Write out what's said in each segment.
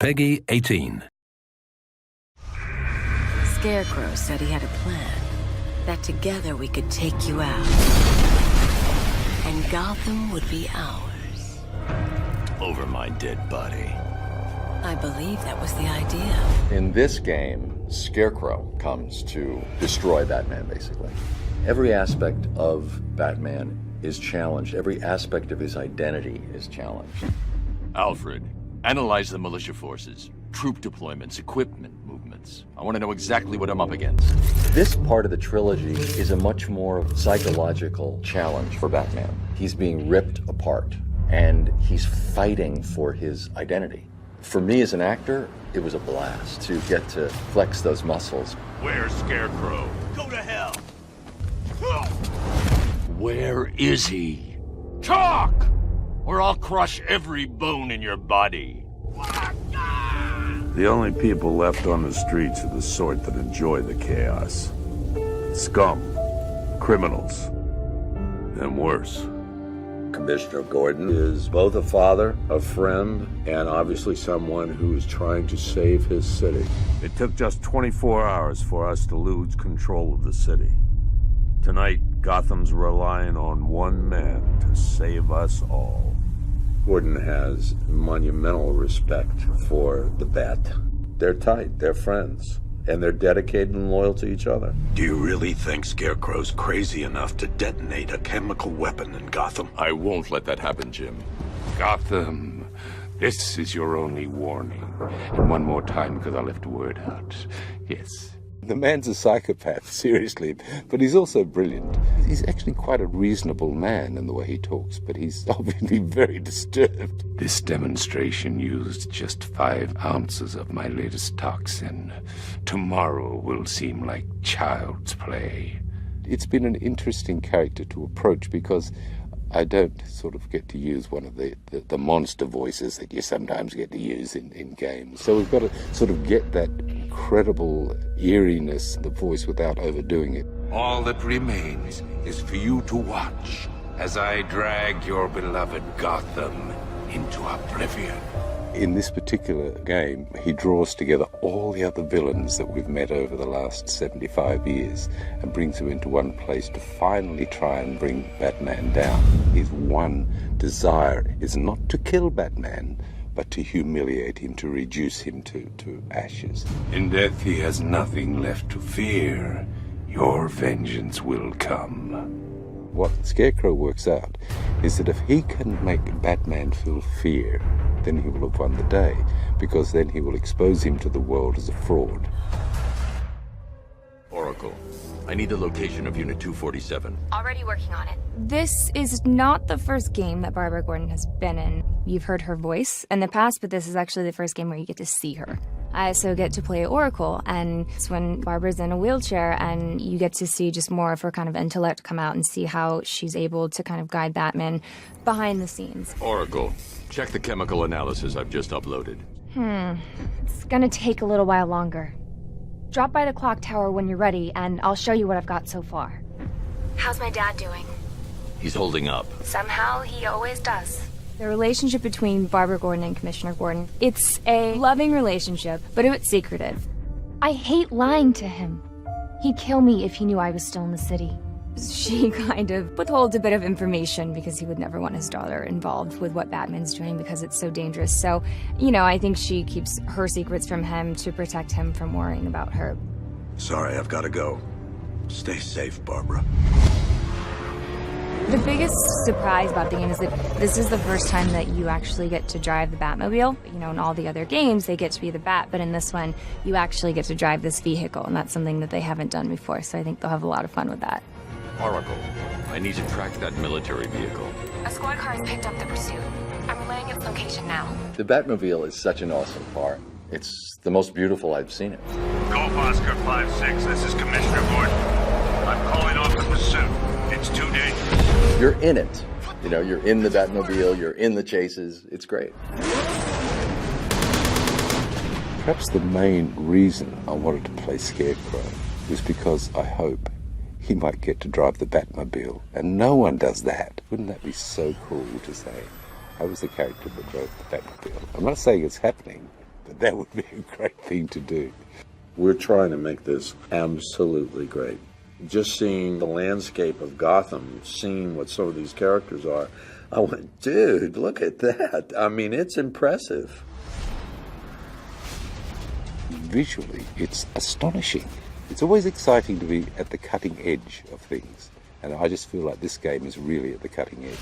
Peggy 18. Scarecrow said he had a plan, that together we could take you out. And Gotham would be ours. Over my dead body. I believe that was the idea. In this game, Scarecrow comes to destroy Batman, basically. Every aspect of Batman is challenged. Every aspect of his identity is challenged. Alfred, analyze the militia forces, troop deployments, equipment movements. I want to know exactly what I'm up against. This part of the trilogy is a much more psychological challenge for Batman. He's being ripped apart, and he's fighting for his identity. For me as an actor, it was a blast to get to flex those muscles. Where's Scarecrow? Go to hell! Where is he? Talk! Or I'll crush every bone in your body. The only people left on the streets are the sort that enjoy the chaos. Scum, criminals, and worse. Commissioner Gordon is both a father, a friend, and obviously someone who is trying to save his city. It took just 24 hours for us to lose control of the city. Tonight, Gotham's relying on one man to save us all. Gordon has monumental respect for the Bat. They're tight, they're friends, and they're dedicated and loyal to each other. Do you really think Scarecrow's crazy enough to detonate a chemical weapon in Gotham? I won't let that happen, Jim. Gotham, this is your only warning. And one more time, because I left a word out. Yes. The man's a psychopath, seriously, but he's also brilliant. He's actually quite a reasonable man in the way he talks, but he's obviously very disturbed. This demonstration used just 5 ounces of my latest toxin. Tomorrow will seem like child's play. It's been an interesting character to approach because I don't sort of get to use one of the monster voices that you sometimes get to use in games. So we've got to sort of get that incredible eeriness in the voice without overdoing it. All that remains is for you to watch as I drag your beloved Gotham into oblivion. In this particular game, he draws together all the other villains that we've met over the last 75 years and brings them into one place to finally try and bring Batman down. His one desire is not to kill Batman, but to humiliate him, to reduce him to ashes. In death, he has nothing left to fear. Your vengeance will come. What Scarecrow works out is that if he can make Batman feel fear, then he will have won the day, because then he will expose him to the world as a fraud. Oracle, I need the location of Unit 247. Already working on it. This is not the first game that Barbara Gordon has been in. You've heard her voice in the past, but this is actually the first game where you get to see her. I also get to play Oracle, and it's when Barbara's in a wheelchair, and you get to see just more of her kind of intellect come out and see how she's able to kind of guide Batman behind the scenes. Oracle, check the chemical analysis I've just uploaded. It's gonna take a little while longer. Drop by the clock tower when you're ready, and I'll show you what I've got so far. How's my dad doing? He's holding up. Somehow, he always does. The relationship between Barbara Gordon and Commissioner Gordon, it's a loving relationship, but it's secretive. I hate lying to him. He'd kill me if he knew I was still in the city. She kind of withholds a bit of information because he would never want his daughter involved with what Batman's doing because it's so dangerous. So, I think she keeps her secrets from him to protect him from worrying about her. Sorry, I've got to go. Stay safe, Barbara. The biggest surprise about the game is that this is the first time that you actually get to drive the Batmobile. In all the other games, they get to be the Bat, but in this one, you actually get to drive this vehicle, and that's something that they haven't done before, so I think they'll have a lot of fun with that. Oracle, I need to track that military vehicle. A squad car has picked up the pursuit. I'm relaying its location now. The Batmobile is such an awesome car. It's the most beautiful I've seen it. Golf Oscar 5-6, this is Commissioner Gordon. I'm calling off the pursuit. It's too dangerous. You're in it. You're in the Batmobile, you're in the chases. It's great. Perhaps the main reason I wanted to play Scarecrow was because I hope he might get to drive the Batmobile. And no one does that. Wouldn't that be so cool to say, I was the character that drove the Batmobile? I'm not saying it's happening, That would be a great thing to do. We're trying to make this absolutely great. Just seeing the landscape of Gotham, seeing what some of these characters are, I went, dude, look at that. I mean, it's impressive. Visually, it's astonishing. It's always exciting to be at the cutting edge of things, and I just feel like this game is really at the cutting edge.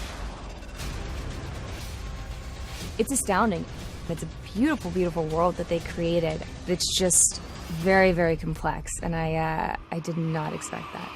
It's astounding. It's a beautiful, beautiful world that they created. It's just very, very complex, and I did not expect that.